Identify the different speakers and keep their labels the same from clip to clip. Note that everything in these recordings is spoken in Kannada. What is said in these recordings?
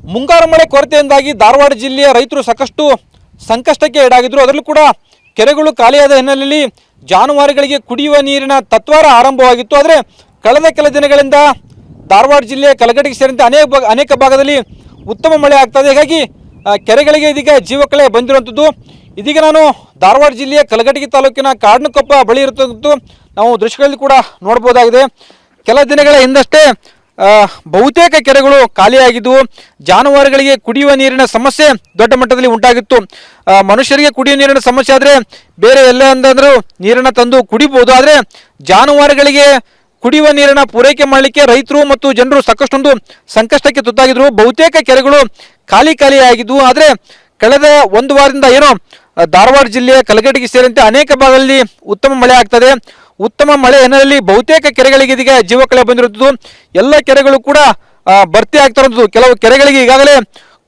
Speaker 1: ಮುಂಗಾರು ಮಳೆ ಕೊರತೆಯಿಂದಾಗಿ ಧಾರವಾಡ ಜಿಲ್ಲೆಯ ರೈತರು ಸಾಕಷ್ಟು ಸಂಕಷ್ಟಕ್ಕೆ ಈಡಾಗಿದ್ದರು. ಅದರಲ್ಲೂ ಕೂಡ ಕೆರೆಗಳು ಖಾಲಿಯಾದ ಹಿನ್ನೆಲೆಯಲ್ಲಿ ಜಾನುವಾರುಗಳಿಗೆ ಕುಡಿಯುವ ನೀರಿನ ತತ್ವಾರ ಆರಂಭವಾಗಿತ್ತು. ಆದರೆ ಕಳೆದ ಕೆಲ ದಿನಗಳಿಂದ ಧಾರವಾಡ ಜಿಲ್ಲೆಯ ಕಲಘಟಗಿ ಸೇರಿದಂತೆ ಅನೇಕ ಭಾಗದಲ್ಲಿ ಉತ್ತಮ ಮಳೆ ಆಗ್ತದೆ. ಹೀಗಾಗಿ ಕೆರೆಗಳಿಗೆ ಇದೀಗ ಜೀವಕಳೆ ಬಂದಿರುವಂಥದ್ದು. ಇದೀಗ ನಾನು ಧಾರವಾಡ ಜಿಲ್ಲೆಯ ಕಲಘಟಗಿ ತಾಲೂಕಿನ ಕಾಡನಕೊಪ್ಪ ಬಳಿ ಇರುತ್ತಂತೂ ನಾವು ದೃಶ್ಯಗಳಲ್ಲಿ ಕೂಡ ನೋಡ್ಬೋದಾಗಿದೆ. ಕೆಲ ದಿನಗಳ ಹಿಂದಷ್ಟೇ ಬಹುತೇಕ ಕೆರೆಗಳು ಖಾಲಿಯಾಗಿದ್ದವು. ಜಾನುವಾರುಗಳಿಗೆ ಕುಡಿಯುವ ನೀರಿನ ಸಮಸ್ಯೆ ದೊಡ್ಡ ಮಟ್ಟದಲ್ಲಿ ಉಂಟಾಗಿತ್ತು. ಮನುಷ್ಯರಿಗೆ ಕುಡಿಯುವ ನೀರಿನ ಸಮಸ್ಯೆ ಆದರೆ ಬೇರೆ ಎಲ್ಲ ಅಂದರೂ ನೀರನ್ನು ತಂದು ಕುಡಿಬಹುದು. ಆದರೆ ಜಾನುವಾರುಗಳಿಗೆ ಕುಡಿಯುವ ನೀರಿನ ಪೂರೈಕೆ ಮಾಡಲಿಕ್ಕೆ ರೈತರು ಮತ್ತು ಜನರು ಸಾಕಷ್ಟೊಂದು ಸಂಕಷ್ಟಕ್ಕೆ ತುತ್ತಾಗಿದ್ರು. ಬಹುತೇಕ ಕೆರೆಗಳು ಖಾಲಿಯಾಗಿದ್ವು. ಆದರೆ ಕಳೆದ ಒಂದು ವಾರದಿಂದ ಧಾರವಾಡ ಜಿಲ್ಲೆಯ ಕಲಘಟಗಿ ಸೇರಿದಂತೆ ಅನೇಕ ಭಾಗದಲ್ಲಿ ಉತ್ತಮ ಮಳೆ ಆಗ್ತದೆ. ಉತ್ತಮ ಮಳೆ ಹಿನ್ನೆಲೆಯಲ್ಲಿ ಬಹುತೇಕ ಕೆರೆಗಳಿಗೆ ಇದೀಗ ಜೀವಕಳೆ ಬಂದಿರುತ್ತದೆ. ಎಲ್ಲ ಕೆರೆಗಳು ಕೂಡ ಭರ್ತಿ ಆಗ್ತಾ ಇರುವಂಥದ್ದು. ಕೆಲವು ಕೆರೆಗಳಿಗೆ ಈಗಾಗಲೇ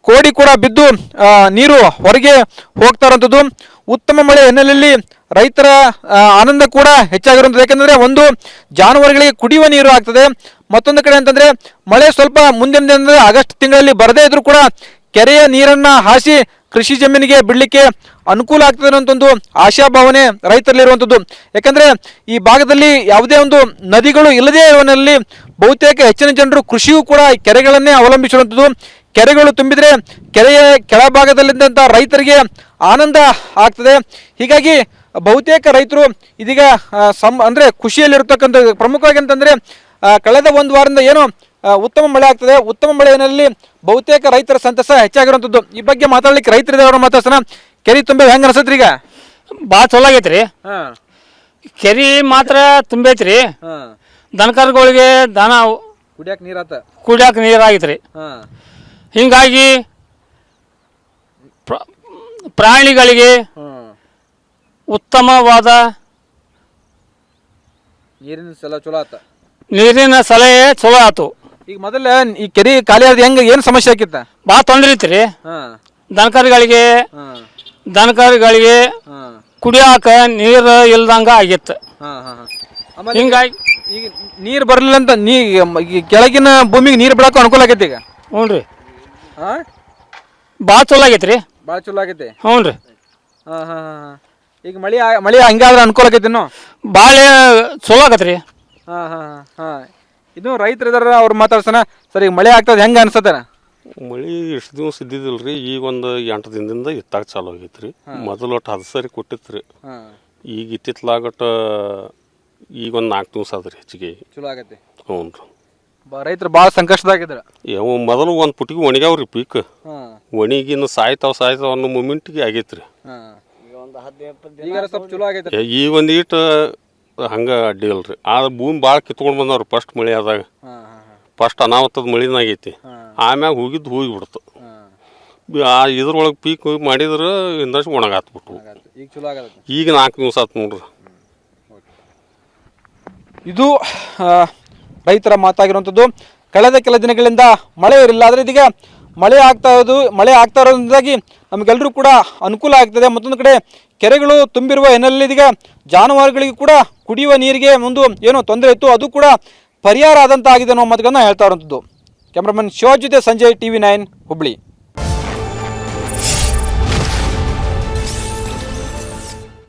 Speaker 1: ಕೋಡಿ ಕೂಡ ಬಿದ್ದು ನೀರು ಹೊರಗೆ ಹೋಗ್ತಾ ಇರುವಂಥದ್ದು. ಉತ್ತಮ ಮಳೆ ಹಿನ್ನೆಲೆಯಲ್ಲಿ ರೈತರ ಆನಂದ ಕೂಡ ಹೆಚ್ಚಾಗಿರುವಂಥದ್ದು. ಯಾಕೆಂದರೆ ಒಂದು ಜಾನುವಾರುಗಳಿಗೆ ಕುಡಿಯುವ ನೀರು ಆಗ್ತದೆ. ಮತ್ತೊಂದು ಕಡೆ ಅಂತಂದರೆ ಮಳೆ ಸ್ವಲ್ಪ ಮುಂದಿನ ದಿನದಲ್ಲಿ ಆಗಸ್ಟ್ ತಿಂಗಳಲ್ಲಿ ಬರದೇ ಇದ್ರೂ ಕೂಡ ಕೆರೆಯ ನೀರನ್ನು ಹಾಸಿ ಕೃಷಿ ಜಮೀನಿಗೆ ಬಿಡಲಿಕ್ಕೆ ಅನುಕೂಲ ಆಗ್ತದೆ ಅನ್ನೋಂಥದ್ದು ಆಶಾಭಾವನೆ ರೈತರಲ್ಲಿರುವಂಥದ್ದು. ಯಾಕಂದರೆ ಈ ಭಾಗದಲ್ಲಿ ಯಾವುದೇ ಒಂದು ನದಿಗಳು ಇಲ್ಲದೇ ಇರುವಲ್ಲಿ ಬಹುತೇಕ ಹೆಚ್ಚಿನ ಜನರು ಕೃಷಿಯೂ ಕೂಡ ಕೆರೆಗಳನ್ನೇ ಅವಲಂಬಿಸಿರುವಂಥದ್ದು. ಕೆರೆಗಳು ತುಂಬಿದರೆ ಕೆರೆಯ ಕೆಳಭಾಗದಲ್ಲಿದ್ದಂಥ ರೈತರಿಗೆ ಆನಂದ ಆಗ್ತದೆ. ಹೀಗಾಗಿ ಬಹುತೇಕ ರೈತರು ಇದೀಗ ಅಂದರೆ ಖುಷಿಯಲ್ಲಿರ್ತಕ್ಕಂಥ ಪ್ರಮುಖವಾಗಿ ಅಂತಂದರೆ ಕಳೆದ ಒಂದು ವಾರದಿಂದ ಉತ್ತಮ ಮಳೆ ಆಗ್ತದೆ. ಉತ್ತಮ ಮಳೆ ಹಿನ್ನೆಲೆಯಲ್ಲಿ ಬಹುತೇಕ ರೈತರ ಸಂತಸ ಹೆಚ್ಚಾಗಿರುವಂಥದ್ದು. ಈ ಬಗ್ಗೆ ಮಾತಾಡ್ಲಿಕ್ಕೆ ರೈತರಿದೆ, ಅವ್ರ ಮಾತಾಡ್ಸೋಣ. ಕೆರೆ ತುಂಬ ಹೆಂಗೆ ಅನ್ಸತ್ರಿ? ಈಗ
Speaker 2: ಭಾಳ ಚಲೋ ಆಗೈತ್ರಿ. ಕೆರೆ ಮಾತ್ರ ತುಂಬೈತ್ರಿ. ದನಕರುಗಳಿಗೆ ದನ ಕುಡಿಯಾಕ ನೀರಾಗೈತ್ರಿ. ಹಿಂಗಾಗಿ ಪ್ರಾಣಿಗಳಿಗೆ ಉತ್ತಮವಾದ ನೀರಿನ ಸಲಹೆ ಚಲೋ ಆತು.
Speaker 1: ಈಗ ಮೊದಲ ಈ ಕೆರೆ ಖಾಲಿ ಆದ ಹೆಂಗ ಏನು ಸಮಸ್ಯೆ ಆಕಿತ್ತ?
Speaker 2: ಭಾಳ ತೊಂದ್ರೆ ಐತ್ರಿ. ದನಕರುಗಳಿಗೆ ಕುಡಿಯಾಕ ನೀರು ಇಲ್ದಂಗ ಆಗಿತ್ತು. ಹಿಂಗಾಗಿ
Speaker 1: ಈಗ ನೀರು ಬರಲಿಲ್ಲ ಅಂತ ಕೆಳಗಿನ ಭೂಮಿಗೆ ನೀರು ಬಿಡಾಕ ಅನುಕೂಲ ಆಗೈತಿ. ಈಗ
Speaker 2: ಹ್ಞೂ ರೀ, ಭಾಳ ಚಲೋ ಆಗೈತ್ರಿ.
Speaker 1: ಭಾಳ ಚಲೋ ಆಗೈತಿ.
Speaker 2: ಹ್ಞೂ ರೀ.
Speaker 1: ಈಗ ಮಳೆ ಹಂಗಾದ್ರೆ ಅನುಕೂಲ ಆಗೈತಿ. ಇನ್ನು
Speaker 2: ಭಾಳ ಚಲೋ ಆಗತ್ರಿ.
Speaker 1: ಇದು ರೈತರು ಇದಾರ, ಅವ್ರು ಮಾತಾಡ್ಸೋಣ. ಸರ್, ಈಗ ಮಳೆ ಆಗ್ತದೆ ಹೆಂಗೆ ಅನ್ಸತ್ತ?
Speaker 3: ಮಳೆ ಎಷ್ಟು ದಿವಸ ಇದ್ದಿದ್ದಿಲ್ರಿ. ಈಗ ಒಂದು 8 ದಿನದಿಂದ ಇತ್ತಾಗ ಚಾಲು ಆಗೈತ್ರಿ. ಮೊದಲು ಒಟ್ಟು 10 ಸರಿ ಕೊಟ್ಟಿತ್ರಿ. ಈಗ ಇತ್ತಿತ್ಲಾಗಟ್ಟ ಈಗ ಒಂದು 4 ದಿವಸ ಆದ್ರಿ ಹೆಚ್ಚಿಗೆ
Speaker 1: ಚಲೋ ಆಗೈತಿ.
Speaker 3: ಹ್ಞೂ ರೀ.
Speaker 1: ರೈತರು ಭಾಳ ಸಂಕಷ್ಟದಾಗಿದ್ರ.
Speaker 3: ಮೊದಲು ಒಂದು ಪುಟಿಗೆ ಒಣಗ್ಯಾವ್ರಿ ಪೀಕ್. ಒಣಗಿನ ಸಾಯ್ತಾವ ಅನ್ನೋ ಮೂಮೆಂಟಿಗೆ ಆಗೈತ್ರಿ. ಈಗ ಒಂದು ಈಟ್ ಹಂಗೆ ಅಡ್ಡಿ ಇಲ್ರಿ. ಆದ್ರೆ ಭೂಮಿ ಭಾಳ ಕಿತ್ಕೊಂಡು ಬಂದವ್ರಿ ಫಸ್ಟ್ ಮಳೆ ಆದಾಗ. ಫಸ್ಟ್ ಅನಾಹುತದ ಮಳಿನ ಆಗೈತಿ. ಆಮ್ಯಾಗ ಹೋಗಿಬಿಡ್ತು. ಇದ್ರೊಳಗೆ ಪೀಕ್ ಮಾಡಿದ್ರೆ ಇಂದಷ್ಟು ಒಣಗಾತ್ಬಿಟ್ವು. ಈಗ 4 ದಿವಸ ಆತು ನೋಡ್ರಿ.
Speaker 1: ಇದು ರೈತರ ಮಾತಾಗಿರುವಂಥದ್ದು. ಕಳೆದ ಕೆಲ ದಿನಗಳಿಂದ ಮಳೆ ಇರಲಿಲ್ಲ. ಆದರೆ ಇದೀಗ ಮಳೆ ಆಗ್ತಾ ಇರೋದ್ರಿಂದಾಗಿ ನಮಗೆಲ್ಲರೂ ಕೂಡ ಅನುಕೂಲ ಆಗ್ತದೆ. ಮತ್ತೊಂದು ಕಡೆ ಕೆರೆಗಳು ತುಂಬಿರುವ ಹಿನ್ನೆಲೆಯಲ್ಲಿ ಇದೀಗ ಜಾನುವಾರುಗಳಿಗೆ ಕೂಡ ಕುಡಿಯುವ ನೀರಿಗೆ ತೊಂದರೆ ಇತ್ತು, ಅದು ಕೂಡ ಪರಿಹಾರ ಆದಂತಾಗಿದೆ ಅನ್ನೋ ಮಾತುಗಳನ್ನ ಹೇಳ್ತಾ ಇರುವಂಥದ್ದು. ಕ್ಯಾಮ್ರಾಮನ್ ಶಿವಾಜ್ ಜೊತೆ ಸಂಜಯ್, TV9 ಹುಬ್ಳಿ.